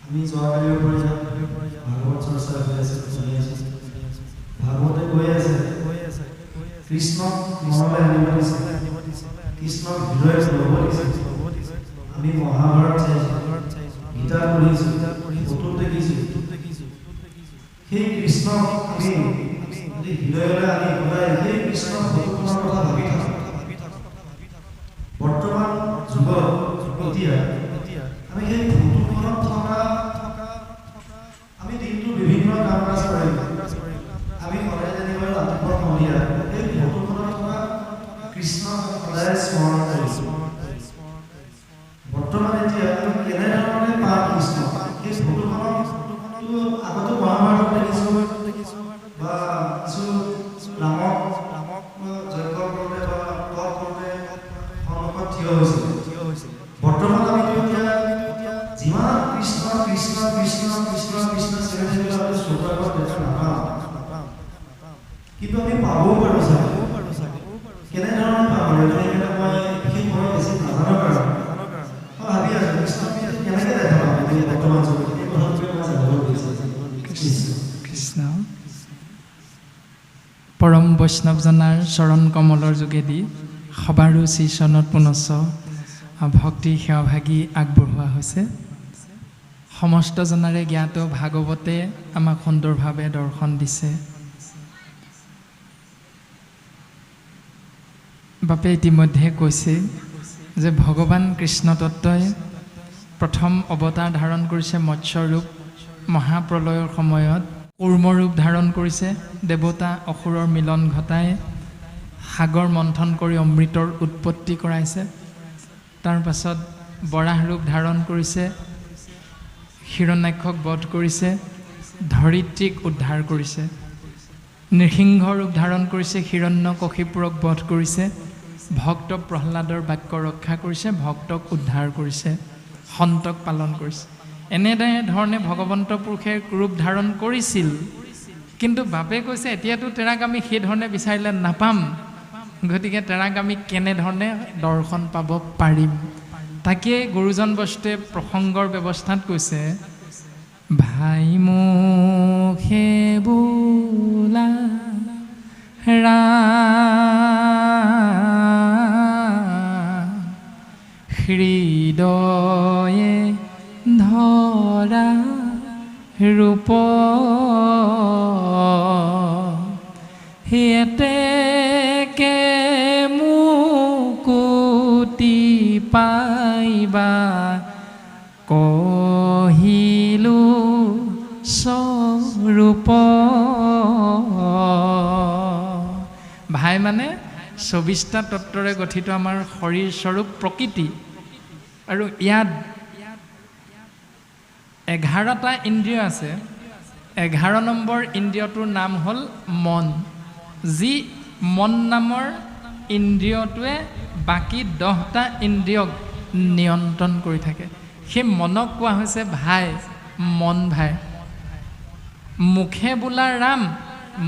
আমি যোৱাকালিৰ পৰা ভাগৱত চৰ্চা হৈ আছে, চলি আছে। ভাগৱতে কৈ আছে কৃষ্ণক মনলৈ আনিব দিছে, কৃষ্ণক হৃদয়ত ল'ব দিছে। আমি মহাভাৰত চাইছোঁ, গীতা পঢ়িছোঁ, ফটো দেখিছোঁ। সেই কৃষ্ণক আমি যদি হৃদয়লৈ আনি পেলাই সেই কৃষ্ণৰ ফটোখনৰ কথা ভাবি থাকোঁ, বৰ্তমান যুগত এতিয়া আমি সেই ফটোখনত থকা আমি দিনটো বিভিন্ন কাম কাজ কৰিম, আমি সদায় যেনিবা ৰাতিপুৱা সন্ধিয়া সেই ফটোখনত থকা কৃষ্ণক সদায় স্মৰণ কৰিছোঁ। বৰ্তমান এতিয়া আমি কেনেধৰণে পাওঁ কৃষ্ণ, সেই ফটোখনতো আগতে মহাভাৰত দেখিছোঁ বা কিছু ৰামক যজ্ঞ কৰোঁতে বা তপ কৰোঁতে সন্মুখত থিয় হৈছিল। বৰ্তমান আমি এতিয়া যিমান কৃষ্ণ কৃষ্ণ কৃষ্ণ কৃষ্ণ কৃষ্ণ চিনেমা আমি চৌপাশত দেখা নাপাওঁ, কিন্তু আমি পাবও পাৰোঁ চাগে। কেনেধৰণে পাওঁ মই বিশেষ মই বেছি নাজানো কাৰণে মই ভাবি আছোঁ কৃষ্ণ কেনেকৈ দেখা পাওঁ বৰ্তমান যুগত এই কথাটোকে মই জানিব বিচাৰিছোঁ। কৃষ্ণ পৰম বৈষ্ণৱজনাৰ চৰণ কমলৰ যোগেদি সবাৰো শ্ৰীচৰণত পুনশ্চ ভক্তি সেৱাভাগী আগবঢ়োৱা হৈছে। সমস্ত জনাৰে জ্ঞাত ভাগৱতে আমাক সুন্দৰভাৱে দৰ্শন দিছে। বাপে ইতিমধ্যে কৈছে যে ভগৱান কৃষ্ণ তত্ত্বই প্ৰথম অৱতাৰ ধাৰণ কৰিছে মৎস্যৰূপ, মহাপ্ৰলয়ৰ সময়ত কুৰ্মৰূপ ধাৰণ কৰিছে, দেৱতা অসুৰৰ মিলন ঘটাই সাগৰ মন্থন কৰি অমৃতৰ উৎপত্তি কৰাইছে। তাৰ পাছত বৰাহ ৰূপ ধাৰণ কৰিছে, হিৰণ্যাক্ষক বধ কৰিছে, ধৰিত্ৰীক উদ্ধাৰ কৰিছে। নৃসিংহ ৰূপ ধাৰণ কৰিছে, হিৰণ্যকশিপুৰক বধ কৰিছে, ভক্ত প্ৰহ্লাদৰ বাক্য ৰক্ষা কৰিছে, ভক্তক উদ্ধাৰ কৰিছে, সন্তক পালন কৰিছে। এনেধৰণে ভগৱন্ত পুৰুষে ৰূপ ধাৰণ কৰিছিল। কিন্তু বাপে কৈছে এতিয়াতো তেৰাক আমি সেইধৰণে বিচাৰিলে নাপাম, গতিকে তেৰাক আমি কেনেধৰণে দৰ্শন পাব পাৰিম। তাকে গুৰুজন বৈষ্ণৱে প্ৰসংগৰ ব্যৱস্থাত কৈছে, ভাই মুখে বোলা হৃদয়ে ধৰা ৰূপ হেতেকে মুকুতি পাইবা কহিলো স্বৰূপ। ভাই মানে 24টা তত্ত্বৰে গঠিত আমাৰ শৰীৰ স্বৰূপ প্ৰকৃতি, আৰু ইয়াত 11টা ইন্দ্ৰিয় আছে। 11 নম্বৰ ইন্দ্ৰিয়টোৰ নাম হ'ল মন, যি মন নামৰ ইন্দ্ৰিয়টোৱে বাকী 10টা ইন্দ্ৰিয়ক নিয়ন্ত্ৰণ কৰি থাকে। সেই মনক কোৱা হৈছে ভাই, মন ভাই। মুখে বোলা ৰাম,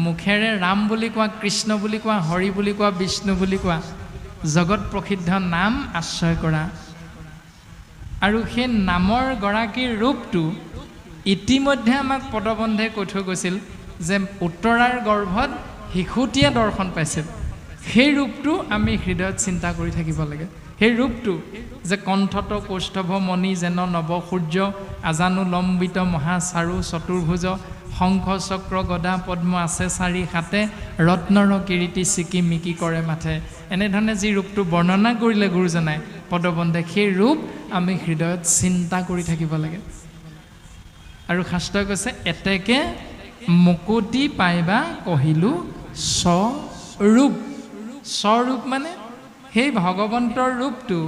মুখেৰে ৰাম বুলি কোৱা, কৃষ্ণ বুলি কোৱা, হৰি বুলি কোৱা, বিষ্ণু বুলি কোৱা, জগত প্ৰসিদ্ধ নাম আশ্ৰয় কৰা। আৰু সেই নামৰ গৰাকীৰ ৰূপটো ইতিমধ্যে আমাক পদবন্ধে কৈ থৈ গৈছিল যে উত্তৰাৰ গৰ্ভত শিশুটিয়ে দৰ্শন পাইছিল। সেই ৰূপটো আমি হৃদয়ত চিন্তা কৰি থাকিব লাগে। সেই ৰূপটো যে কণ্ঠত কৌষ্ঠৱ মণি যেন নৱ সূৰ্য, আজানু লম্বিত মহাচাৰু চতুৰ্ভুজ, শংখ চক্ৰ গদা পদ্ম আছে চাৰি হাতে, ৰত্নৰ কিৰীটি চিকি মিকি কৰে মাথে। এনেধৰণে যি ৰূপটো বৰ্ণনা কৰিলে গুৰুজনাই পদবন্ধে, সেই ৰূপ আমি হৃদয়ত চিন্তা কৰি থাকিব লাগে। আৰু শাস্ত্ৰই কৈছে এতেকে মুকুতি পাইবা কহিলো স্বৰূপ। স্বৰূপ মানে সেই ভগৱন্তৰ ৰূপটো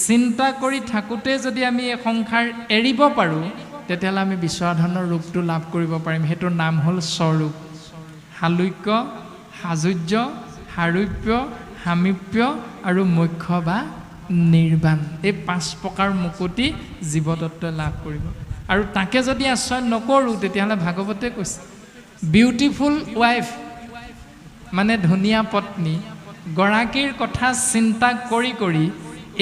চিন্তা কৰি থাকোঁতে যদি আমি এই সংসাৰ এৰিব পাৰোঁ, তেতিয়াহ'লে আমি বিশ্বৰাধনৰ ৰূপটো লাভ কৰিব পাৰিম। সেইটোৰ নাম হ'ল স্বৰূপ। হালুক্য, সাজুৰ্য, সাৰূপ্য, সামীপ্য আৰু মোক্ষ বা নিৰ্বাণ, এই 5 প্ৰকাৰ মুকুতি জীৱতত্ত্বই লাভ কৰিব। আৰু তাকে যদি আশ্ৰয় নকৰোঁ, তেতিয়াহ'লে ভাগৱতে কৈছে বিউটিফুল ৱাইফ মানে ধুনীয়া পত্নী গৰাকীৰ কথা চিন্তা কৰি কৰি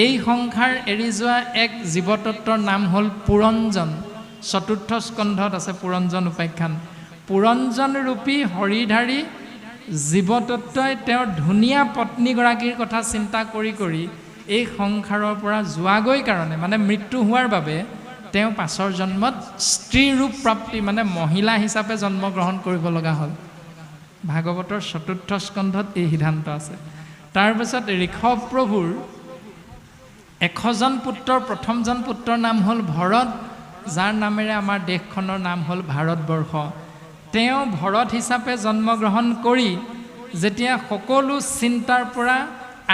এই সংসাৰ এৰি যোৱা এক জীৱতত্ত্বৰ নাম হ'ল পুৰঞ্জন। চতুৰ্থ স্কন্ধত আছে পুৰঞ্জন উপাখ্যান। পুৰঞ্জন ৰূপী হৰিধাৰী জীৱতত্বই তেওঁৰ ধুনীয়া পত্নীগৰাকীৰ কথা চিন্তা কৰি কৰি এই সংসাৰৰ পৰা যোৱাগৈ কাৰণে মানে মৃত্যু হোৱাৰ বাবে তেওঁ পাছৰ জন্মত স্ত্ৰী ৰূপ প্ৰাপ্তি মানে মহিলা হিচাপে জন্মগ্ৰহণ কৰিব লগা হ'ল। ভাগৱতৰ চতুৰ্থ স্কন্ধত এই সিদ্ধান্ত আছে। তাৰপিছত ঋষভ প্ৰভুৰ 100জন পুত্ৰৰ প্ৰথমজন পুত্ৰৰ নাম হ'ল ভৰত, যাৰ নামেৰে আমাৰ দেশখনৰ নাম হ'ল ভাৰতবৰ্ষ। তেওঁ ভৰত হিচাপে জন্মগ্ৰহণ কৰি যেতিয়া সকলো চিন্তাৰ পৰা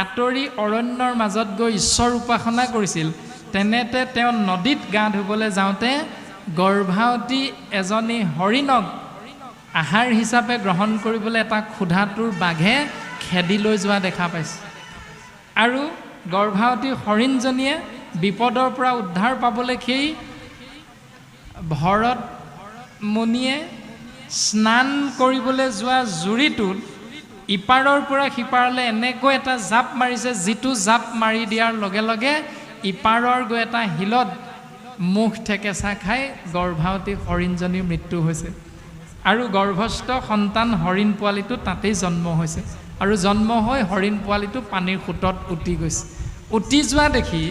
আঁতৰি অৰণ্যৰ মাজত গৈ ঈশ্বৰ উপাসনা কৰিছিল, তেনেতে তেওঁ নদীত গা ধুবলৈ যাওঁতে গৰ্ভাৱতী এজনী হৰিণক আহাৰ হিচাপে গ্ৰহণ কৰিবলৈ এটা ক্ষুধাতুৰ বাঘে খেদি লৈ যোৱা দেখা পাইছে। আৰু গৰ্ভাৱতী হৰিণজনীয়ে বিপদৰ পৰা উদ্ধাৰ পাবলৈ সেই ভৰত মুনিয়ে স্নান কৰিবলৈ যোৱা জুৰিটোত ইপাৰৰ পৰা সিপাৰলৈ এনেকৈ এটা জাপ মাৰিছে, যিটো জাপ মাৰি দিয়াৰ লগে লগে ইপাৰৰ গৈ এটা শিলত মুখ ঠেকেচা খাই গৰ্ভাৱতী হৰিণজনীৰ মৃত্যু হৈছে। আৰু গৰ্ভস্থ সন্তান হৰিণ পোৱালিটো তাতেই জন্ম হৈছে। আৰু জন্ম হৈ হৰিণ পোৱালিটো পানীৰ সোঁতত উটি গৈছে। উটি যোৱা দেখি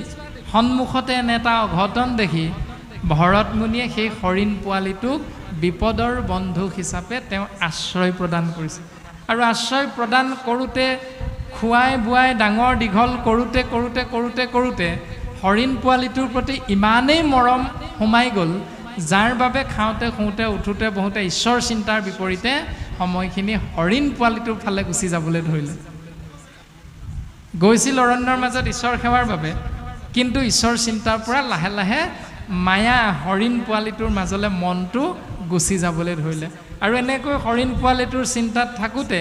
সন্মুখতে এনে এটা অঘটন দেখি ভৰত মুনিয়ে সেই হৰিণ পোৱালিটোক বিপদৰ বন্ধু হিচাপে তেওঁ আশ্ৰয় প্ৰদান কৰিছে। আৰু আশ্ৰয় প্ৰদান কৰোঁতে খুৱাই বোৱাই ডাঙৰ দীঘল কৰোঁতে কৰোঁতে কৰোঁতে কৰোঁতে হৰিণ পোৱালিটোৰ প্ৰতি ইমানেই মৰম সোমাই গ'ল, যাৰ বাবে খাওঁতে শুওঁতে উঠোঁতে বহোঁতে ঈশ্বৰ চিন্তাৰ বিপৰীতে সময়খিনি হৰিণ পোৱালিটোৰ ফালে গুচি যাবলৈ ধৰিলে। গৈছিল অৰণ্যৰ মাজত ঈশ্বৰ সেৱাৰ বাবে, কিন্তু ঈশ্বৰ চিন্তাৰ পৰা লাহে লাহে মায়া হৰিণ পোৱালিটোৰ মাজলৈ মনটো গুচি যাবলৈ ধৰিলে। আৰু এনেকৈ হৰিণ পোৱালিটোৰ চিন্তাত থাকোঁতে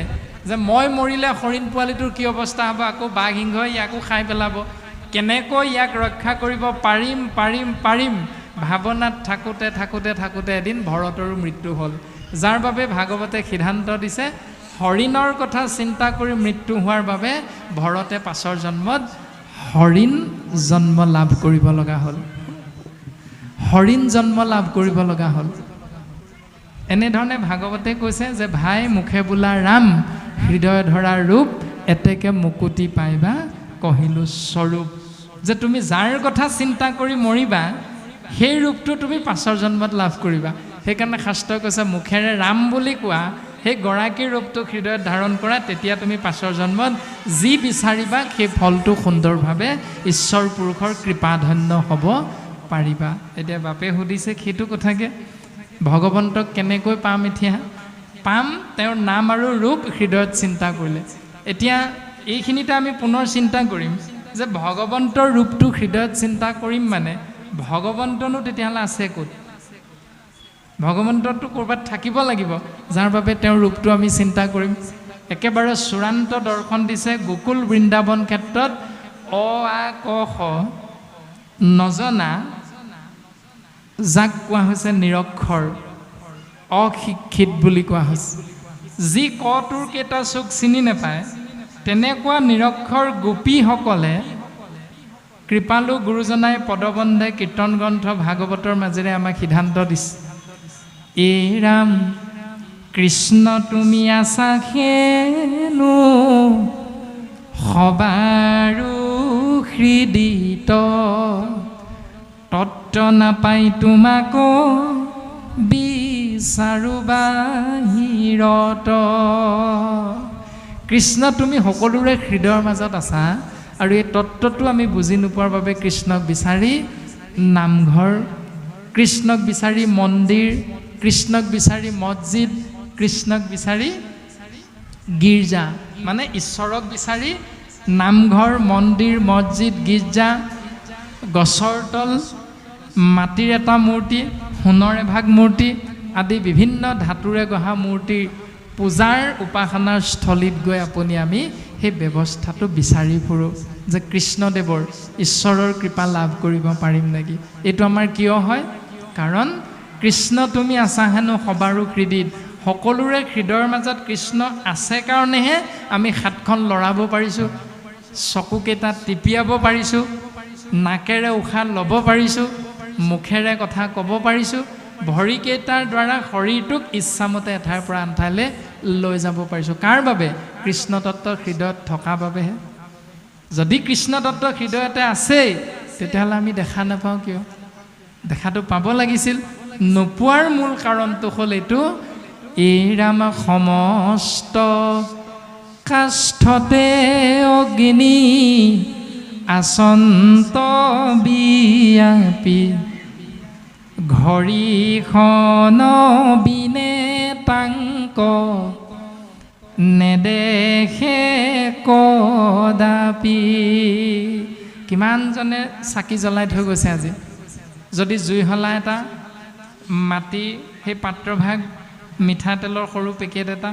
যে মই মৰিলে হৰিণ পোৱালিটোৰ কি অৱস্থা হ'ব, আকৌ বাঘ সিংহই ইয়াকো খাই পেলাব, কেনেকৈ ইয়াক ৰক্ষা কৰিব পাৰিম পাৰিম পাৰিম ভাৱনাত থাকোঁতে থাকোঁতে থাকোঁতে এদিন ভৰতৰো মৃত্যু হ'ল। যাৰ বাবে ভাগৱতে সিদ্ধান্ত দিছে হৰিণৰ কথা চিন্তা কৰি মৃত্যু হোৱাৰ বাবে ভৰতে পাছৰ জন্মত হৰিণ জন্ম লাভ কৰিব লগা হ'ল। হৰিণ জন্ম লাভ কৰিব লগা হ'ল। এনেধৰণে ভাগৱতে কৈছে যে ভাই মুখে বোলা ৰাম, হৃদয় ধৰা ৰূপ, এতেকে মুকুতি পাইবা কহিলো স্বৰূপ। যে তুমি যাৰ কথা চিন্তা কৰি মৰিবা সেই ৰূপটো তুমি পাছৰ জন্মত লাভ কৰিবা। সেইকাৰণে শাস্ত্ৰই কৈছে মুখেৰে ৰাম বুলি কোৱা, সেই গৰাকীৰ ৰূপটোক হৃদয়ত ধাৰণ কৰা, তেতিয়া তুমি পাছৰ জন্মত যি বিচাৰিবা সেই ফলটো সুন্দৰভাৱে ঈশ্বৰ পুৰুষৰ কৃপাধন্য হ'ব পাৰিবা। এতিয়া বাপে সুধিছে সেইটো কথাকে ভগৱন্তক কেনেকৈ পাম? এতিয়া পাম তেওঁৰ নাম আৰু ৰূপ হৃদয়ত চিন্তা কৰিলে। এতিয়া এইখিনিতে আমি পুনৰ চিন্তা কৰিম যে ভগৱন্তৰ ৰূপটো হৃদয়ত চিন্তা কৰিম মানে ভগৱন্তনো তেতিয়াহ'লে আছে ক'ত? ভগৱন্তটো ক'ৰবাত থাকিব লাগিব, যাৰ বাবে তেওঁৰ ৰূপটো আমি চিন্তা কৰিম। একেবাৰে চূড়ান্ত দৰ্শন দিছে গোকুল বৃন্দাবন ক্ষেত্ৰত অ আ ক খ নজনা যাক কোৱা হৈছে নিৰক্ষৰ, অশিক্ষিত বুলি কোৱা হৈছে। যি কটোৰ কেইটা চুক চিনি নাপায় তেনেকুৱা নিৰক্ষৰ গোপীসকলে কৃপালু গুৰুজনাই পদবন্ধে কীৰ্তন গ্ৰন্থ ভাগৱতৰ মাজেৰে আমাক সিদ্ধান্ত দিছে। এ ৰাম কৃষ্ণ তুমি আছা হেনো সবাৰো হৃদিত, তত্ত্ব নাপাই তোমাকো বিচাৰো বাহিৰত। কৃষ্ণ তুমি সকলোৰে হৃদয়ৰ মাজত আছা, আৰু এই তত্ত্বটো আমি বুজি নোপোৱাৰ বাবে কৃষ্ণক বিচাৰি নামঘৰ, কৃষ্ণক বিচাৰি মন্দিৰ, কৃষ্ণক বিচাৰি মছজিদ, কৃষ্ণক বিচাৰি গীৰ্জা, মানে ঈশ্বৰক বিচাৰি নামঘৰ, মন্দিৰ, মছজিদ, গীৰ্জা, গছৰ তল, মাটিৰ এটা মূৰ্তি, সোণৰ এভাগ মূৰ্তি আদি বিভিন্ন ধাতুৰে গঢ়া মূৰ্তিৰ পূজাৰ উপাসনাৰ স্থলীত গৈ আপুনি আমি সেই ব্যৱস্থাটো বিচাৰি ফুৰোঁ যে কৃষ্ণদেৱৰ ঈশ্বৰৰ কৃপা লাভ কৰিব পাৰিম নেকি। এইটো আমাৰ কিয় হয়? কাৰণ কৃষ্ণ তুমি আছা হেনো সবাৰো হৃদিত, সকলোৰে হৃদয়ৰ মাজত কৃষ্ণ আছে কাৰণেহে আমি হাতখন লৰাব পাৰিছোঁ, চকুকেইটা টিপিয়াব পাৰিছোঁ, নাকেৰে উশাহ ল'ব পাৰিছোঁ, মুখেৰে কথা ক'ব পাৰিছোঁ, ভৰিকেইটাৰ দ্বাৰা শৰীৰটোক ইচ্ছামতে এঠাইৰ পৰা আন ঠাইলৈ লৈ যাব পাৰিছোঁ। কাৰ বাবে? কৃষ্ণ তত্ত্ব হৃদয়ত থকা বাবেহে। যদি কৃষ্ণ তত্ত্ব হৃদয়তে আছেই, তেতিয়াহ'লে আমি দেখা নাপাওঁ কিয়? দেখাটো পাব লাগিছিল। নোপোৱাৰ মূল কাৰণটো হ'ল এইটো, এই ৰাম সমস্ত কাষ্ঠতে অগ্নি আচন্ত বিয়াপি ঘড়ীখন বিনে তাংক নেদেখে কদাপি। কিমানজনে চাকি জ্বলাই থৈ গৈছে আজি। যদি জুইশলা এটা, মাটি সেই পাত্ৰভাগ, মিঠাতেলৰ সৰু পেকেট এটা,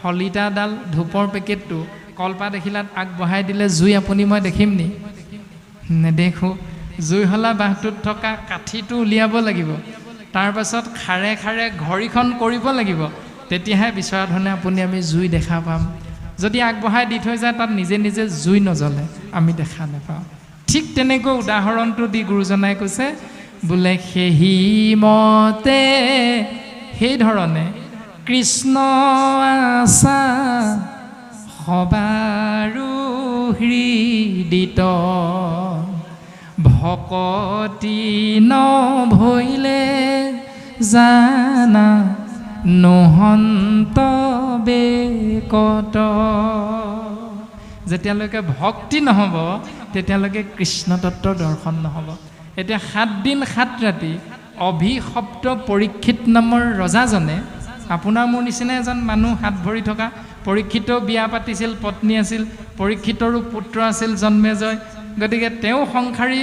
শলিতাডাল, ধূপৰ পেকেটটো কলপাত এখিলাত আগবঢ়াই দিলে জুই আপুনি মই দেখিম নি? নেদেখোঁ। জুইশলা বাঁহটোত থকা কাঠিটো উলিয়াব লাগিব, তাৰ পাছত খাৰে খাৰে ঘড়ীখন কৰিব লাগিব, তেতিয়াহে বিচৰা ধৰণে আপুনি আমি জুই দেখা পাম। যদি আগবঢ়াই দি থৈ যায় তাত নিজে নিজে জুই নজ্বলে, আমি দেখা নাপাওঁ। ঠিক তেনেকৈ উদাহৰণটো দি গুৰুজনাই কৈছে বোলে সেহি মতে সেইধৰণে কৃষ্ণ আছা সবাৰো হৃদিত ভকতি নভৈলে জানা নহন্ত বেকত। যেতিয়ালৈকে ভক্তি নহ'ব তেতিয়ালৈকে কৃষ্ণ তত্ত্বৰ দৰ্শন নহ'ব। এতিয়া 7 দিন 7 ৰাতি অভিশপ্ত পৰীক্ষিত নামৰ ৰজাজনে, আপোনাৰ মোৰ নিচিনা এজন মানুহ হাত ভৰি থকা, পৰীক্ষিতেও বিয়া পাতিছিল, পত্নী আছিল, পৰীক্ষিতৰো পুত্ৰ আছিল জন্মেজয়। গতিকে তেওঁ সংসাৰী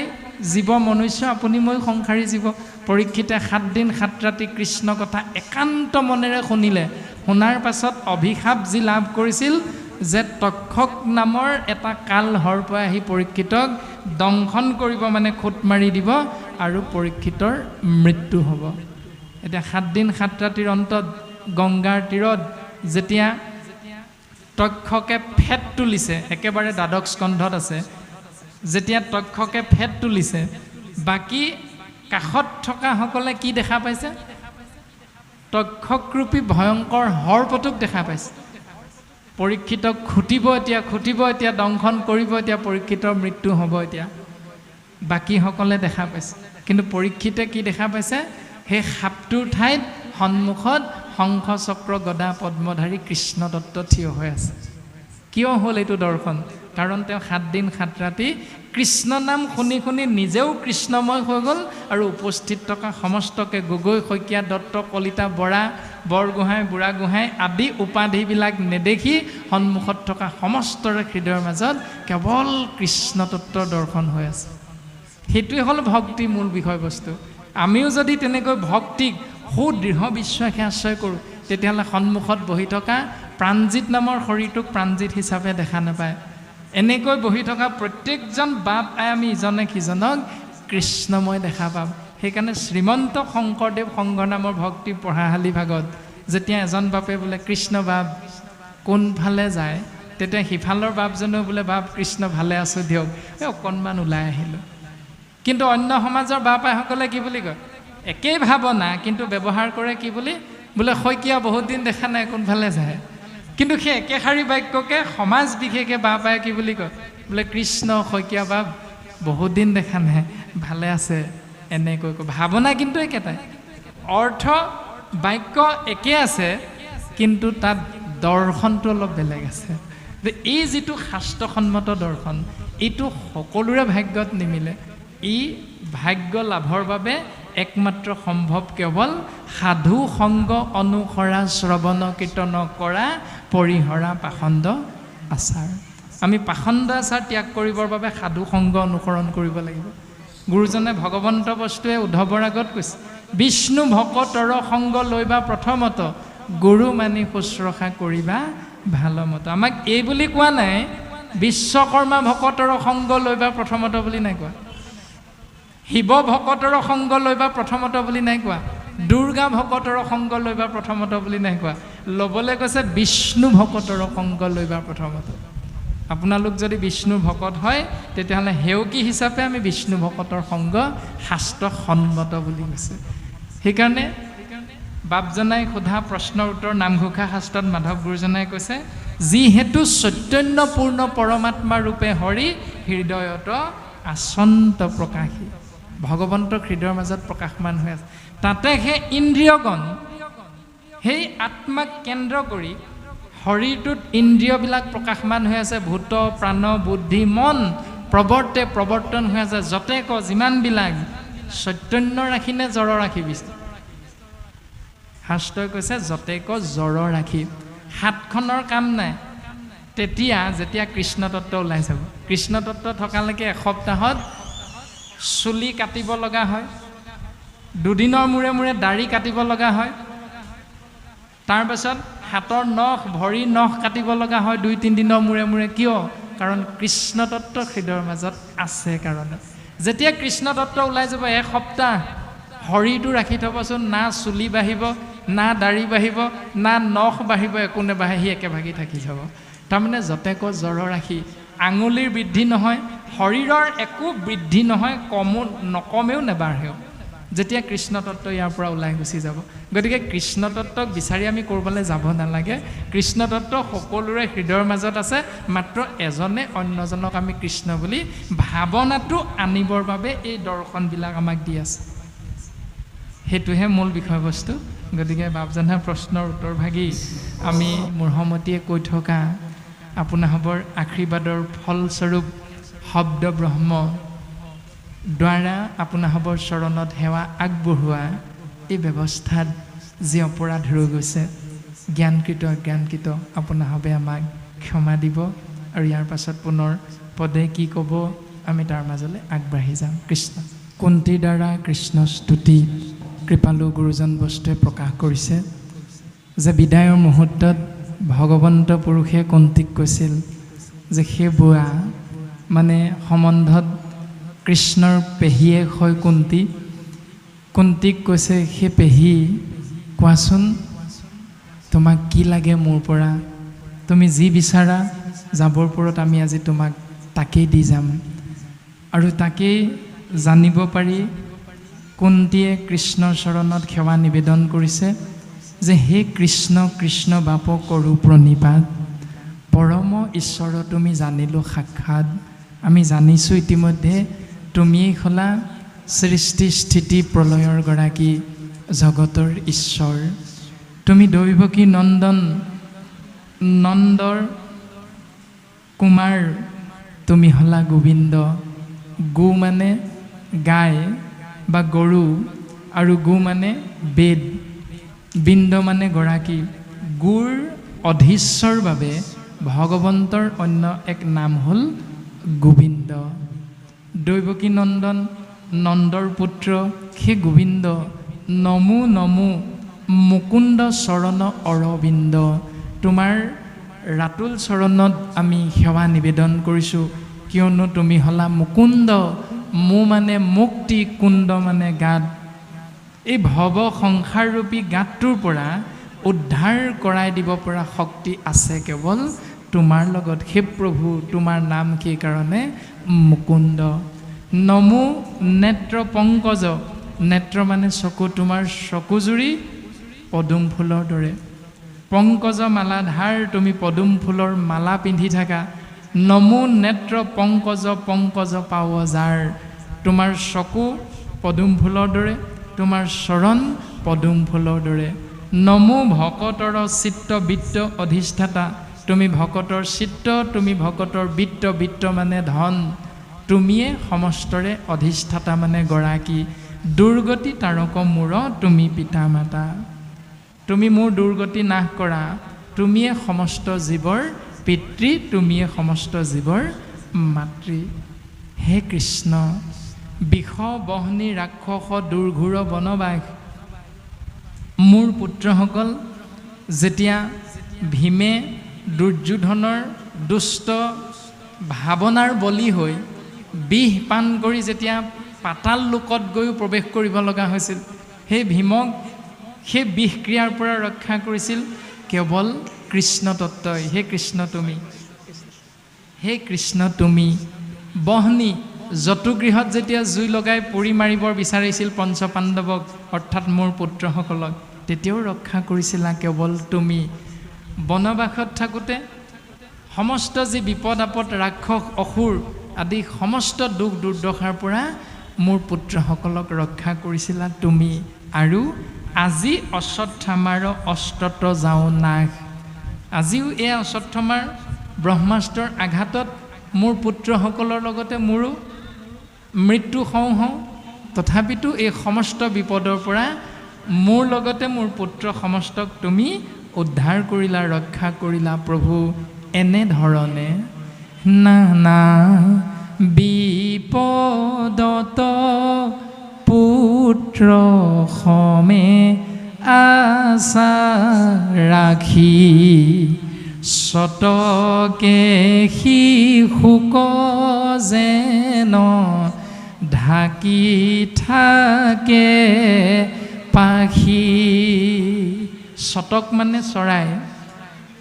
জীৱ মনুষ্য, আপুনি মই সংসাৰী জীৱ। পৰীক্ষিতে 7 দিন 7 ৰাতি কৃষ্ণ কথা একান্ত মনেৰে শুনিলে। শুনাৰ পাছত অভিশাপ যি লাভ কৰিছিল যে তক্ষক নামৰ এটা কাল সৰ্পই আহি পৰীক্ষিতক দংশন কৰিব, মানে খুট মাৰি দিব আৰু পৰীক্ষিতৰ মৃত্যু হ'ব। এতিয়া 7 দিন 7 ৰাতিৰ অন্তত গংগাৰ তীৰত যেতিয়া তক্ষকে ফেট তুলিছে, একেবাৰে দ্বাদশ স্কন্ধত আছে, যেতিয়া তক্ষকে ফেট তুলিছে, বাকী কাষত থকাসকলে কি দেখা পাইছে? তক্ষকৰূপী ভয়ংকৰ সৰ্পটোক দেখা পাইছে। পৰীক্ষিতক খুটিব এতিয়া দংশন কৰিব, এতিয়া পৰীক্ষিতৰ মৃত্যু হ'ব। এতিয়া বাকীসকলে দেখা পাইছে, কিন্তু পৰীক্ষিতে কি দেখা পাইছে? সেই সাপটোৰ ঠাইত সন্মুখত শংখ চক্ৰ গদা পদ্মধাৰী কৃষ্ণ তত্ত্ব থিয় হৈ আছে। কিয় হ'ল এইটো দৰ্শন? কাৰণ তেওঁ 7 দিন 7 ৰাতি কৃষ্ণ নাম শুনি শুনি নিজেও কৃষ্ণময় হৈ গ'ল, আৰু উপস্থিত থকা সমস্তকে গগৈ, শইকীয়া, দত্ত, কলিতা, বৰা, বৰগোহাঁই, বুঢ়াগোহাঁই আদি উপাধিবিলাক নেদেখি সন্মুখত থকা সমস্তৰে হৃদয়ৰ মাজত কেৱল কৃষ্ণ তত্ত্বৰ দৰ্শন হৈ আছে। সেইটোৱে হ'ল ভক্তিৰ মূল বিষয়বস্তু। আমিও যদি তেনেকৈ ভক্তিক সুদৃঢ় বিশ্বাসে আশ্ৰয় কৰোঁ, তেতিয়াহ'লে সন্মুখত বহি থকা প্ৰাণজিৎ নামৰ শৰীৰটোক প্ৰাণজিৎ হিচাপে দেখা নাপায়। এনেকৈ বহি থকা প্ৰত্যেকজন বাপ আমি ইজনে সিজনক কৃষ্ণময় দেখা পাম। সেইকাৰণে শ্ৰীমন্ত শংকৰদেৱ সংঘ নামৰ ভক্তি পঢ়াশালী ভাগত যেতিয়া এজন বাপে বোলে কৃষ্ণ বাপ কোনফালে যায়, তেতিয়া সিফালৰ বাপজনেও বোলে বাপ কৃষ্ণ ভালে আছোঁ দিয়ক, অকণমান ওলাই আহিলোঁ। কিন্তু অন্য সমাজৰ বাপ আইসকলে কি বুলি কয়? একেই ভাৱনা, কিন্তু ব্যৱহাৰ কৰে কি বুলি? বোলে শইকীয়া বহুত দিন দেখা নাই, কোনফালে যায়? কিন্তু সেই একেষাৰী বাক্যকে সমাজ বিশেষে বাপ আই কি বুলি কয়? বোলে কৃষ্ণ শইকীয়া বাপ বহুত দিন দেখা নাই, ভালে আছে, এনেকৈ কয়। ভাৱনা কিন্তু একেটাই, অৰ্থ বাক্য একে আছে, কিন্তু তাত দৰ্শনটো অলপ বেলেগ আছে। এই যিটো শাস্ত্ৰসন্মত দৰ্শন, এইটো সকলোৰে ভাগ্যত নিমিলে। ই ভাগ্য লাভৰ বাবে একমাত্ৰ সম্ভৱ কেৱল সাধু সংগ অনুসৰা শ্ৰৱণ কীৰ্তন কৰা পৰিহৰা পাখণ্ড আচাৰ। আমি পাখণ্ড আচাৰ ত্যাগ কৰিবৰ বাবে সাধু সংগ অনুসৰণ কৰিব লাগিব। গুৰুজনে ভগৱন্ত বস্তুৱে উদ্ধৱৰ আগত কৈছে, বিষ্ণু ভকতৰ সংগ লৈবা প্ৰথমত, গুৰু মানি শুশ্ৰূষা কৰিবা ভালমত। আমাক এই বুলি কোৱা নাই বিশ্বকৰ্মা ভকতৰ সংগ লৈবা প্ৰথমত বুলি নাই কোৱা, শিৱ ভকতৰ সংগ লৈবা প্ৰথমত বুলি নাই কোৱা, দুৰ্গা ভকতৰ সংগ লৈবা প্ৰথমত বুলি নাই কোৱা। ল'বলৈ কৈছে বিষ্ণু ভকতৰ সংগ লৈবা প্ৰথমত। আপোনালোক যদি বিষ্ণুৰ ভকত হয় তেতিয়াহ'লে হেউকী হিচাপে আমি বিষ্ণু ভকতৰ সংগ শাস্ত্ৰ সন্মত বুলি কৈছে। সেইকাৰণে বাপজনাই সোধা প্ৰশ্নৰ উত্তৰ নামঘোষা শাস্ত্ৰত মাধৱ গুৰুজনাই কৈছে, যিহেতু চৈতন্যপূৰ্ণ পৰমাত্মা ৰূপে হৰি হৃদয়ত আচন্ত প্ৰকাশী, ভগৱন্তৰ হৃদয়ৰ মাজত প্ৰকাশমান হৈ আছে। তাতে সেই ইন্দ্ৰিয়গণ, সেই আত্মাক কেন্দ্ৰ কৰি শৰীৰটোত ইন্দ্ৰিয়বিলাক প্ৰকাশমান হৈ আছে, ভূত প্ৰাণ বুদ্ধি মন প্ৰৱৰ্তন হৈ আছে। যতে ক যিমানবিলাক চৈতন্য ৰাখি নে জড় ৰাখি বিচাৰে, শাস্ত্ৰই কৈছে যতে ক জড় ৰাখি। হাতখনৰ কাম নাই যেতিয়া কৃষ্ণ তত্ত্ব ওলাই যাব। কৃষ্ণ তত্ত্ব থকালৈকে এসপ্তাহত চুলি কাটিব লগা হয়, দুদিনৰ মূৰে মূৰে দাড়ি কাটিব লগা হয়, তাৰপাছত হাতৰ নখ ভৰিৰ নখ কাটিব লগা হয় 2-3 দিনৰ মূৰে মূৰে। কিয়? কাৰণ কৃষ্ণ তত্ত্ব হৃদয়ৰ মাজত আছে কাৰণে। যেতিয়া কৃষ্ণ তত্ত্ব ওলাই যাব এসপ্তাহ শৰীৰটো ৰাখি থ'বচোন, না চুলি বাঢ়িব, না দাড়ি বাঢ়িব, না নখ বাঢ়িব, একো নেবাঢ়ে, সি একেভাগি থাকি যাব। তাৰমানে যতে ক জড় ৰাখি, আঙুলিৰ বৃদ্ধি নহয়, শৰীৰৰ একো বৃদ্ধি নহয়, নকমেও নেবাঢ়েও, যেতিয়া কৃষ্ণ তত্ত্ব ইয়াৰ পৰা ওলাই গুচি যাব। গতিকে কৃষ্ণ তত্ত্বক বিচাৰি আমি ক'ৰবালৈ যাব নালাগে। কৃষ্ণ তত্ত্ব সকলোৰে হৃদয়ৰ মাজত আছে, মাত্ৰ এজনে অন্যজনক আমি কৃষ্ণ বুলি ভাৱনাটো আনিবৰ বাবে এই দৰ্শনবিলাক আমাক দি আছে। সেইটোহে মূল বিষয়বস্তু। গতিকে বাপজনা প্ৰশ্নৰ উত্তৰভাগি আমি মূঢ়মতীয়ে কৈ থকা আপোনাসৱৰ আশীৰ্বাদৰ ফলস্বৰূপ শব্দ ব্ৰহ্ম দ্বাৰা আপোনাসৱৰ চৰণত সেৱা আগবঢ়োৱা এই ব্যৱস্থাত যি অপৰাধ ৰৈ গৈছে, জ্ঞানকৃত অজ্ঞানকৃত, আপোনাসৱে আমাক ক্ষমা দিব। আৰু ইয়াৰ পাছত পুনৰ পদে কি ক'ব আমি তাৰ মাজলৈ আগবাঢ়ি যাম। কৃষ্ণ কুন্তীৰ দ্বাৰা কৃষ্ণ স্তুতি কৃপালু গুৰুজন বস্তুৱে প্ৰকাশ কৰিছে যে বিদায়ৰ মুহূৰ্তত ভগৱন্ত পুৰুষে কুন্তীক কৈছিল যে সেই বুঢ়া মানে সম্বন্ধত কৃষ্ণৰ পেহীয়েক হয় কুন্তী। কুন্তীক কৈছে, সেই পেহী কোৱাচোন তোমাক কি লাগে মোৰ পৰা, তুমি যি বিচাৰা যাবৰপুৰত আমি আজি তোমাক তাকেই দি যাম। আৰু তাকেই জানিব পাৰি কুন্তীয়ে কৃষ্ণৰ চৰণত সেৱা নিবেদন কৰিছে যে হে কৃষ্ণ কৃষ্ণ বাপ কৰোঁ প্ৰণিপাত, পৰম ঈশ্বৰ তুমি জানিলোঁ সাক্ষাৎ। আমি জানিছোঁ ইতিমধ্যে তুমিয়েই হলা সৃষ্টি স্থিতি প্ৰলয়ৰ গৰাকী জগতৰ ঈশ্বৰ। তুমি দৈৱকী নন্দৰ কুমাৰ, তুমি হলা গোবিন্দ। গো মানে গাই বা গৰু, আৰু গো মানে বেদ, বিন্দ মানে গৰাকী। গুৰ অধীশ্বৰ বাবে ভগৱন্তৰ অন্য এক নাম হ'ল গোবিন্দ। দৈৱকী নন্দন, নন্দৰ পুত্ৰ সেই গোবিন্দ। নমো নমো মুকুন্দ চৰণ অৰবিন্দ, তোমাৰ ৰাতুল চৰণত আমি সেৱা নিবেদন কৰিছোঁ, কিয়নো তুমি হলা মুকুন্দ। মো মানে মুক্তি, কুণ্ড মানে গাত। এই ভৱ সংসাৰৰূপী গাতটোৰ পৰা উদ্ধাৰ কৰাই দিব পৰা শক্তি আছে কেৱল তোমাৰ লগত। হে প্ৰভু তোমাৰ নাম সেইকাৰণে মুকুন্দ। নমো নেত্ৰ পংকজ, নেত্ৰ মানে চকু, তোমাৰ চকুজুৰি পদুম ফুলৰ দৰে। পংকজ মালাধাৰ, তুমি পদুম ফুলৰ মালা পিন্ধি থাকা। নমো নেত্ৰ পংকজ, পংকজ পাৱ যাৰ, তোমাৰ চকু পদুম ফুলৰ দৰে, তোমাৰ চৰণ পদুম ফুলৰ দৰে। নমো ভকতৰ চিত্ত বৃত্ত অধিষ্ঠাতা, তুমি ভকতৰ চিত্ত, তুমি ভকতৰ বৃত্ত, বৃত্ত মানে ধন, তুমিয়ে সমস্তৰে অধিষ্ঠাতা মানে গৰাকী। দুৰ্গতি তাৰক মূৰ, তুমি পিতা মাতা, তুমি মোৰ দুৰ্গতি নাশ কৰা, তুমিয়ে সমস্ত জীৱৰ পিতৃ, তুমিয়ে সমস্ত জীৱৰ মাতৃ। হে কৃষ্ণ বিষ বহনী ৰাক্ষস দুৰ্ঘোৰ বনবাস, মোৰ পুত্ৰসকল যেতিয়া ভীমে দুৰ্যোধনৰ দুষ্ট ভাৱনাৰ বলি হৈ বিষ পান কৰি যেতিয়া পাতাল লোকত গৈও প্ৰৱেশ কৰিব লগা হৈছিল, সেই ভীমক সেই বিষ ক্ৰিয়াৰ পৰা ৰক্ষা কৰিছিল কেৱল কৃষ্ণ তত্ত্বই। হে কৃষ্ণ তুমি, হে কৃষ্ণ তুমি বহনি জতুগৃহত যেতিয়া জুই লগাই পুৰি মাৰিবৰ বিচাৰিছিল পঞ্চপাণ্ডৱক অৰ্থাৎ মোৰ পুত্ৰসকলক তেতিয়াও ৰক্ষা কৰিছিলা কেৱল তুমি বনবাসত থাকোঁতে সমস্ত যি বিপদ আপদ ৰাক্ষস অসুৰ আদি সমস্ত দুখ দুৰ্দশাৰ পৰা মোৰ পুত্ৰসকলক ৰক্ষা কৰিছিলা তুমি আৰু আজি অশ্বত্থামাৰ অস্ত্ৰত যাওঁ নাশ আজিও এই অশ্বত্থামাৰ ব্ৰহ্মাস্ত্ৰৰ আঘাতত মোৰ পুত্ৰসকলৰ লগতে মোৰো মৃত্যু হওঁ হওঁ তথাপিতো এই সমস্ত বিপদৰ পৰা মোৰ লগতে মোৰ পুত্ৰ সমস্তক তুমি উদ্ধাৰ কৰিলা ৰক্ষা কৰিলা প্ৰভু এনেধৰণে নানা বিপদত পুত্ৰ সমে আশা ৰাখি সতকে শিশুক যেন ঢাকি থাকে পাখি শতক মানে চৰাই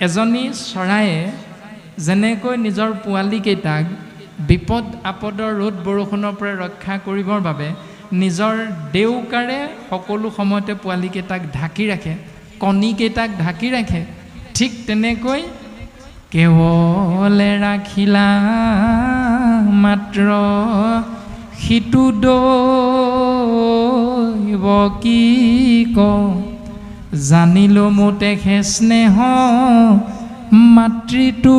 এজনী চৰায়ে যেনেকৈ নিজৰ পোৱালীকেইটাক বিপদ আপদৰ ৰ'দ বৰষুণৰ পৰা ৰক্ষা কৰিবৰ বাবে নিজৰ ডেউকাৰে সকলো সময়তে পোৱালীকেইটাক ঢাকি ৰাখে কণীকেইটাক ঢাকি ৰাখে ঠিক তেনেকৈ কেৱলে ৰাখিলা মাত্ৰ সিটো দৈব কি ক জানিলো মোতেহে স্নেহ মাতৃটো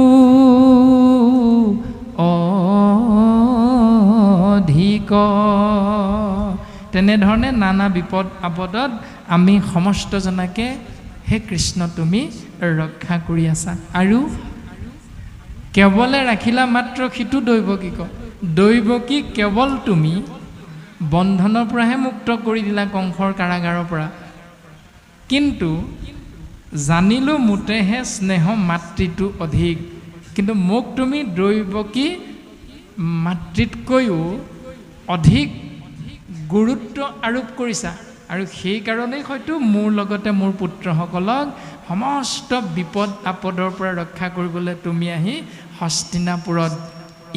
অধিক তেনেধৰণে নানা বিপদ আপদত আমি সমস্তজনাকে হে কৃষ্ণ তুমি ৰক্ষা কৰি আছা আৰু কেৱলে ৰাখিলা মাত্ৰ সিটো দৈৱকীক দৈৱকী কেৱল তুমি বন্ধনৰ পৰাহে মুক্ত কৰি দিলা কংসৰ কাৰাগাৰৰ পৰা কিন্তু জানিলোঁ মোতেহে স্নেহ মাতৃটো অধিক কিন্তু মোক তুমি দৈৱকী মাতৃতকৈও অধিক গুৰুত্ব আৰোপ কৰিছা আৰু সেইকাৰণেই হয়তো মোৰ লগতে মোৰ পুত্ৰসকলক সমস্ত বিপদ আপদৰ পৰা ৰক্ষা কৰিবলৈ তুমি আহি হস্তিনাপুৰত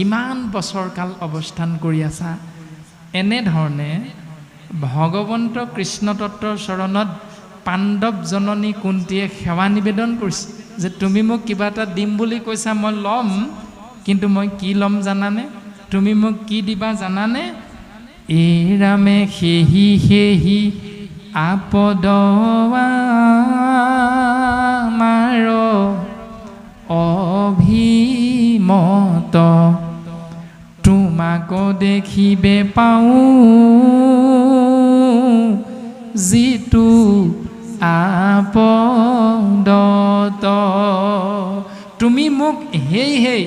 ইমান বছৰ কাল অৱস্থান কৰি আছা এনেধৰণে ভগৱন্ত কৃষ্ণ তত্বৰ চৰণত পাণ্ডৱ জননী কুন্তীয়ে সেৱা নিবেদন কৰিছে যে তুমি মোক কিবা এটা দিম বুলি কৈছা মই ল'ম কিন্তু মই কি ল'ম জানানে তুমি মোক কি দিবা জানানে এই ৰামে সেহি আপদ আমাৰ অভিমত তোমাক দেখিবে পাওঁ যিটো আপদত তুমি মোক হেই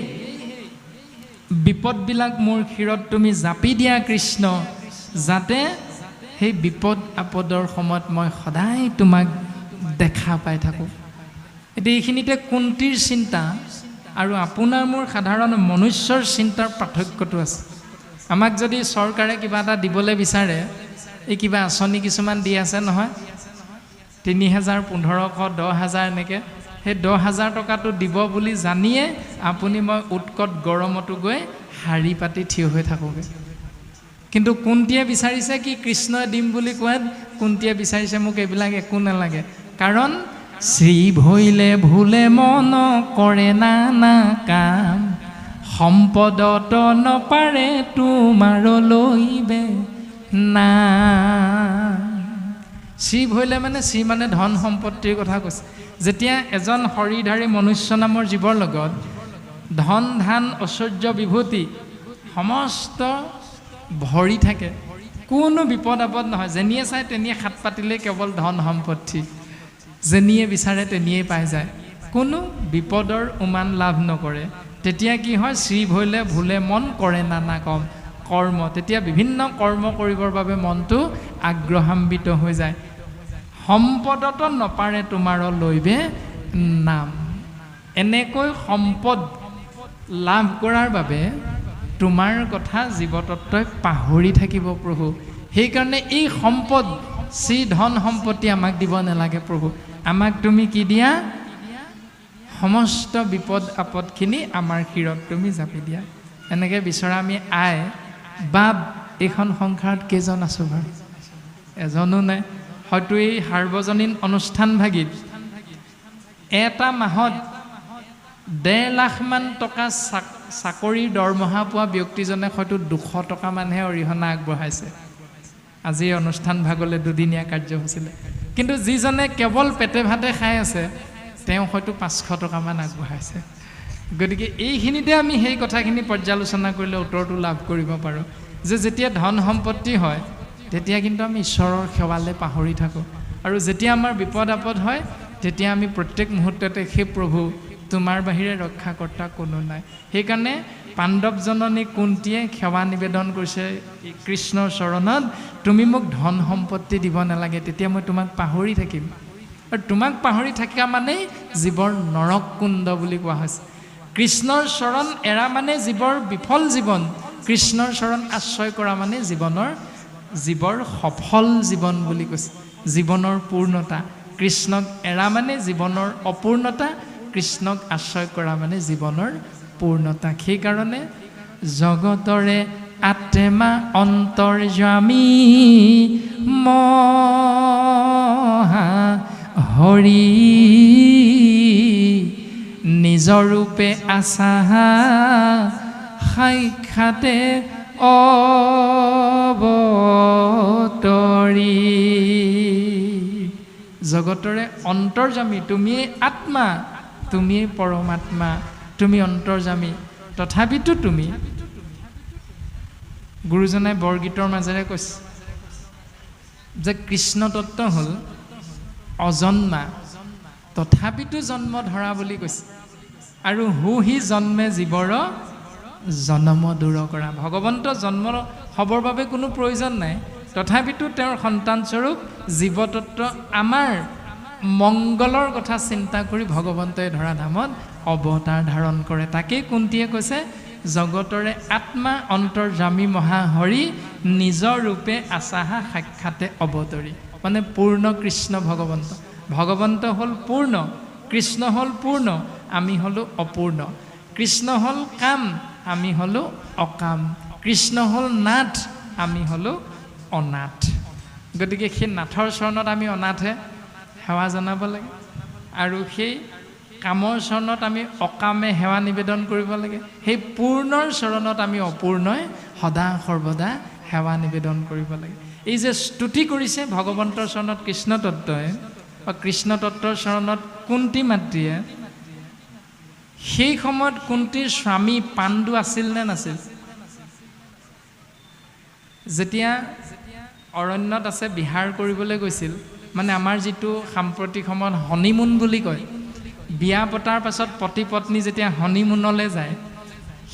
বিপদবিলাক মোৰ শিৰত তুমি জাপি দিয়া কৃষ্ণ যাতে সেই বিপদ আপদৰ সময়ত মই সদায় তোমাক দেখা পাই থাকোঁ এতিয়া এইখিনিতে কুন্তীৰ চিন্তা আৰু আপোনাৰ মোৰ সাধাৰণ মনুষ্যৰ চিন্তাৰ পাৰ্থক্যটো আছে আমাক যদি চৰকাৰে কিবা এটা দিবলৈ বিচাৰে এই কিবা আঁচনি কিছুমান দি আছে নহয় ৩,০০০ ১৫০০ ১০,০০০ এনেকৈ সেই ১০,০০০ টকাটো দিব বুলি জানিয়ে আপুনি মই উৎকট গৰমতো গৈ শাৰী পাতি থিয় হৈ থাকোঁগৈ কিন্তু কুন্তীয়ে বিচাৰিছে কি কৃষ্ণই দিম বুলি কোৱাত কুন্তীয়ে বিচাৰিছে মোক এইবিলাক একো নালাগে কাৰণ শ্ৰী ভৈলে ভুলে মন কৰে নানা কাম সম্পদত নপাৰে তোমাৰ লৈবে না শ্ৰী ভৈলে মানে শ্ৰী মানে ধন সম্পত্তিৰ কথা কৈছে যেতিয়া এজন শৰীৰধাৰী মনুষ্য নামৰ জীৱৰ লগত ধন ধান ঐশ্বৰ্য বিভূতি সমস্ত ভৰি থাকে কোনো বিপদ আপদ নহয় যেনিয়ে চাই তেনিয়ে হাত পাতিলে কেৱল ধন সম্পত্তি যেনিয়ে বিচাৰে তেনিয়ে পাই যায় কোনো বিপদৰ উমান লাভ নকৰে তেতিয়া কি হয় শ্ৰী ভৈলে ভুলে মন কৰে নানা কৰ্ম তেতিয়া বিভিন্ন কৰ্ম কৰিবৰ বাবে মনটো আগ্ৰহান্বিত হৈ যায় সম্পদত নপাৰে তোমাৰ লৈবে নাম এনেকৈ সম্পদ লাভ কৰাৰ বাবে তোমাৰ কথা জীৱতত্বই পাহৰি থাকিব প্ৰভু সেইকাৰণে এই সম্পদ শ্ৰী ধন সম্পত্তি আমাক দিব নালাগে প্ৰভু আমাক তুমি কি দিয়া সমস্ত বিপদ আপদখিনি আমাৰ শিৰত তুমি জাপি দিয়া। এনেকৈ বিচৰা আমি আই বাপ এইখন সংসাৰত কেইজন আছোঁ বাৰু? এজনো নাই। হয়তো এই সাৰ্বজনীন অনুষ্ঠানভাগিত এটা মাহত 1.5 লাখমান টকা চাকৰিৰ দৰমহা পোৱা ব্যক্তিজনে হয়তো 200 টকামানহে অৰিহণা আগবঢ়াইছে আজিৰ অনুষ্ঠান ভাগলৈ 2দিনীয়া কাৰ্যসূচীলৈ। কিন্তু যিজনে কেৱল পেটে ভাতে খাই আছে তেওঁ হয়তো 500 টকামান আগবঢ়াইছে। গতিকে এইখিনিতে আমি সেই কথাখিনি পৰ্যালোচনা কৰিলে উত্তৰটো লাভ কৰিব পাৰোঁ যে যেতিয়া ধন সম্পত্তি হয় তেতিয়া কিন্তু আমি ঈশ্বৰৰ সেৱালৈ পাহৰি থাকোঁ, আৰু যেতিয়া আমাৰ বিপদ আপদ হয় তেতিয়া আমি প্ৰত্যেক মুহূৰ্ততে সেই প্ৰভু তোমাৰ বাহিৰে ৰক্ষাকৰ্তা কোনো নাই। সেইকাৰণে পাণ্ডৱ জননী কুন্তীয়ে সেৱা নিবেদন কৰিছে কৃষ্ণৰ চৰণত, তুমি মোক ধন সম্পত্তি দিব নালাগে, তেতিয়া মই তোমাক পাহৰি থাকিম। আৰু তোমাক পাহৰি থকা মানেই জীৱৰ নৰক কুণ্ড বুলি কোৱা হৈছে। কৃষ্ণৰ চৰণ এৰা মানে জীৱৰ বিফল জীৱন, কৃষ্ণৰ চৰণ আশ্ৰয় কৰা মানে জীৱৰ সফল জীৱন বুলি কৈছে, জীৱনৰ পূৰ্ণতা। কৃষ্ণক এৰা মানে জীৱনৰ অপূৰ্ণতা, কৃষ্ণক আশ্ৰয় কৰা মানে জীৱনৰ পূৰ্ণতা। সেইকাৰণে জগতৰে আত্মা অন্তৰ্যামী মহা হৰি নিজৰ ৰূপে আছা সাক্ষাতে অৱতৰী। জগতৰে অন্তৰ্যামী, তুমিয়ে আত্মা, তুমিয়ে পৰমাত্মা, তুমি অন্তৰ্যামী। তথাপিতো তুমি, গুৰুজনাই বৰগীতৰ মাজেৰে কৈছে যে কৃষ্ণ তত্ত্ব হ'ল অজন্মা, তথাপিতো জন্ম ধৰা বুলি কৈছে। আৰু হু-হি জন্মে জীৱৰ জন্ম দূৰ কৰা। ভগৱন্ত জন্ম হ'বৰ বাবে কোনো প্ৰয়োজন নাই, তথাপিতো তেওঁৰ সন্তানস্বৰূপ জীৱতত্ত্ব আমাৰ মংগলৰ কথা চিন্তা কৰি ভগৱন্তই ধৰা ধামত অৱতাৰ ধাৰণ কৰে। তাকেই কুন্তীয়ে কৈছে জগতৰে আত্মা অন্তৰ্যামী মহাহৰি নিজৰ ৰূপে আছাহা সাক্ষাতে অৱতৰী। মানে পূৰ্ণ কৃষ্ণ ভগৱন্ত। ভগৱন্ত হ'ল পূৰ্ণ, কৃষ্ণ হ'ল পূৰ্ণ, আমি হ'লোঁ অপূৰ্ণ। কৃষ্ণ হ'ল কাম, আমি হ'লোঁ অকাম। কৃষ্ণ হ'ল নাথ, আমি হ'লোঁ অনাথ। গতিকে সেই নাথৰ চৰণত আমি অনাথে সেৱা জনাব লাগে, আৰু সেই কামৰ চৰণত আমি অকামে সেৱা নিবেদন কৰিব লাগে। সেই পূৰ্ণৰ চৰণত আমি অপূৰ্ণই সদা সৰ্বদা সেৱা নিবেদন কৰিব লাগে। এই যে স্তুতি কৰিছে ভগৱন্তৰ চৰণত কৃষ্ণ তত্ত্বই, বা কৃষ্ণ তত্ত্বৰ চৰণত কুন্তী মাতৃয়ে, সেই সময়ত কুন্তীৰ স্বামী পাণ্ডু আছিল নে নাছিল? যেতিয়া অৰণ্যত আছে বিহাৰ কৰিবলৈ গৈছিল, মানে আমাৰ যিটো সাম্প্ৰতিক সময়ত হনিমুন বুলি কয়, বিয়া পতাৰ পাছত পতি পত্নী যেতিয়া হনিমুনলৈ যায়,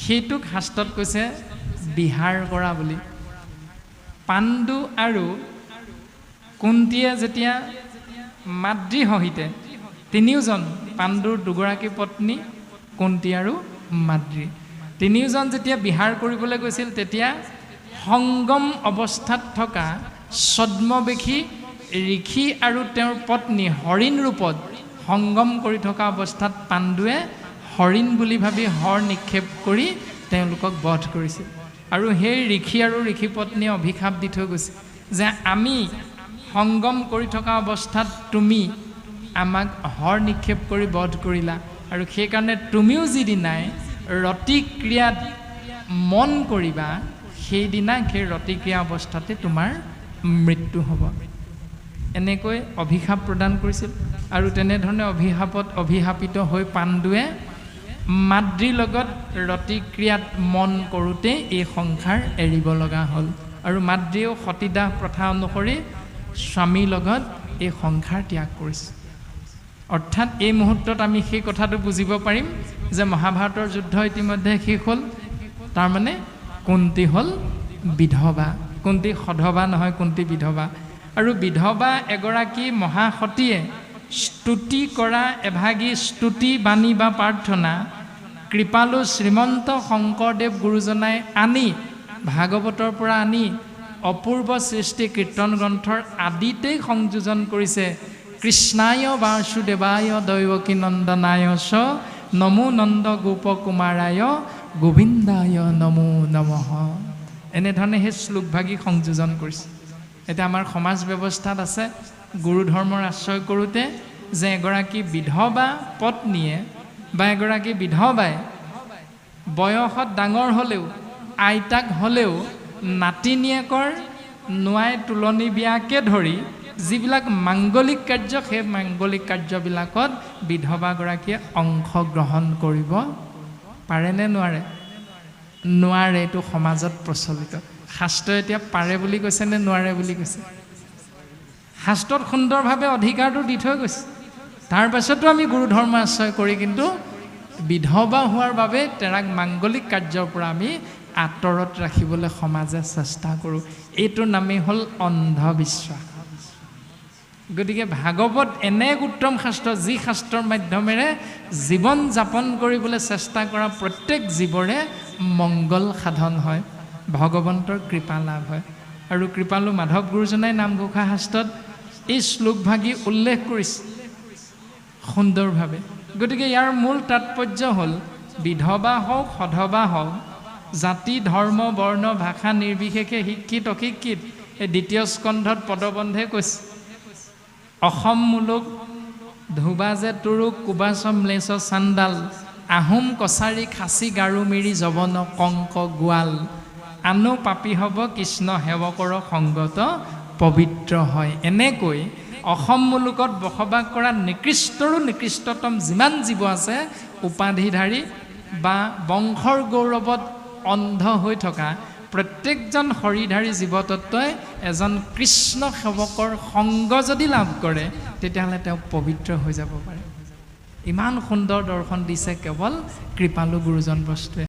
সেইটোক শাস্ত্ৰত কৈছে বিহাৰ কৰা বুলি। পাণ্ডু আৰু কুন্তীয়ে যেতিয়া মাতৃ সহিতে, তিনিওজন, পাণ্ডুৰ দুগৰাকী পত্নী কুন্তী আৰু মাতৃ, তিনিওজন যেতিয়া বিহাৰ কৰিবলৈ গৈছিল, তেতিয়া সংগম অৱস্থাত থকা ছদ্মবেশী ঋষি আৰু তেওঁৰ পত্নী হৰিণ ৰূপত সংগম কৰি থকা অৱস্থাত পাণ্ডুৱে হৰিণ বুলি ভাবি হৰ নিক্ষেপ কৰি তেওঁলোকক বধ কৰিছিল। আৰু সেই ঋষি আৰু ঋষি পত্নীয়ে অভিশাপ দি থৈ গৈছে যে আমি সংগম কৰি থকা অৱস্থাত তুমি আমাক হৰ নিক্ষেপ কৰি বধ কৰিলা, আৰু সেইকাৰণে তুমিও যিদিনাই ৰতিক্ৰিয়াত মন কৰিবা, সেইদিনা সেই ৰতিক্ৰিয়া অৱস্থাতে তোমাৰ মৃত্যু হ'ব। এনেকৈ অভিশাপ প্ৰদান কৰিছিল। আৰু তেনেধৰণে অভিশাপত অভিশাপিত হৈ পাণ্ডুৱে মাতৃৰ লগত ৰতিক্ৰিয়াত মন কৰোঁতে এই সংসাৰ এৰিব লগা হ'ল। আৰু মাতৃয়েও সতীদাহ প্ৰথা অনুসৰি স্বামীৰ লগত এই সংসাৰ ত্যাগ কৰিছে। অৰ্থাৎ এই মুহূৰ্তত আমি সেই কথাটো বুজিব পাৰিম যে মহাভাৰতৰ যুদ্ধ ইতিমধ্যে শেষ হ'ল। তাৰমানে কুন্তী হ'ল বিধৱা, কুন্তী সধৱা নহয়, কুন্তী বিধৱা। আৰু বিধৱা এগৰাকী মহাসতীয়ে স্তুতি কৰা এভাগী স্তুতি বাণী বা প্ৰাৰ্থনা কৃপালু শ্ৰীমন্ত শংকৰদেৱ গুৰুজনাই আনি ভাগৱতৰ পৰা আনি অপূৰ্ব সৃষ্টি কীৰ্তন গ্ৰন্থৰ আদিতেই সংযোজন কৰিছে। কৃষ্ণায় বাসুদেৱায় দৈৱকী নন্দনায় চ নমো নন্দ গোপকুমাৰায় গোবিন্দায় নমো নমঃ। এনেধৰণে সেই শ্লোকভাগী সংযোজন কৰিছে। এতিয়া আমাৰ সমাজ ব্যৱস্থাত আছে গুৰু ধৰ্মৰ আশ্ৰয় কৰোঁতে যে এগৰাকী বিধৱা পত্নীয়ে বা এগৰাকী বিধৱাই বয়সত ডাঙৰ হ'লেও আইতাক হ'লেও নাতিনীয়েকৰ নোৱাই তুলনি বিয়াকে ধৰি যিবিলাক মাংগলিক কাৰ্য সেই মাংগলিক কাৰ্যবিলাকত বিধৱাগৰাকীয়ে অংশগ্ৰহণ কৰিব পাৰেনে নোৱাৰে? নোৱাৰে। এইটো সমাজত প্ৰচলিত। শাস্ত্ৰই এতিয়া পাৰে বুলি কৈছে নে নোৱাৰে বুলি কৈছে? শাস্ত্ৰত সুন্দৰভাৱে অধিকাৰটো দি থৈ গৈছে। তাৰ পাছতো আমি গুৰু ধৰ্ম আশ্ৰয় কৰি কিন্তু বিধৱা হোৱাৰ বাবে তেৰাক মাংগলিক কাৰ্যৰ পৰা আমি আঁতৰত ৰাখিবলৈ সমাজে চেষ্টা কৰোঁ। এইটোৰ নামেই হ'ল অন্ধবিশ্বাস। গতিকে ভাগৱত এনে এক উত্তম শাস্ত্ৰ যি শাস্ত্ৰৰ মাধ্যমেৰে জীৱন যাপন কৰিবলৈ চেষ্টা কৰা প্ৰত্যেক জীৱৰে মংগল সাধন হয়, ভগৱন্তৰ কৃপা লাভ হয়। আৰু কৃপালু মাধৱ গুৰুজনাই নামঘোষা শাস্ত্ৰত এই শ্লোকভাগী উল্লেখ কৰিছে সুন্দৰভাৱে। গতিকে ইয়াৰ মূল তাৎপৰ্য হ'ল বিধৱা হওক সধৱা হওক, জাতি ধৰ্ম বৰ্ণ ভাষা নিৰ্বিশেষে শিক্ষিত অশিক্ষিত, এই দ্বিতীয় স্কন্ধত পদবন্ধে কৈছে অসম মূলক ধুবা যে তুৰুক কুবাচম লেচ চাণ্ডাল আহোম কছাৰী খাচী গাৰু মিৰি যৱন কংক গোৱাল আনো পাপী হ'ব কৃষ্ণ সেৱকৰ সংগত পবিত্ৰ হয়। এনেকৈ অসম মুলুকত বসবাস কৰা নিকৃষ্টৰো নিকৃষ্টতম যিমান জীৱ আছে উপাধিধাৰী বা বংশৰ গৌৰৱত অন্ধ হৈ থকা প্ৰত্যেকজন শৰীৰধাৰী জীৱতত্বই এজন কৃষ্ণ সেৱকৰ সংগ যদি লাভ কৰে তেতিয়াহ'লে তেওঁ পবিত্ৰ হৈ যাব পাৰে। ইমান সুন্দৰ দৰ্শন দিছে কেৱল কৃপালু গুৰুজন বস্তুৱে।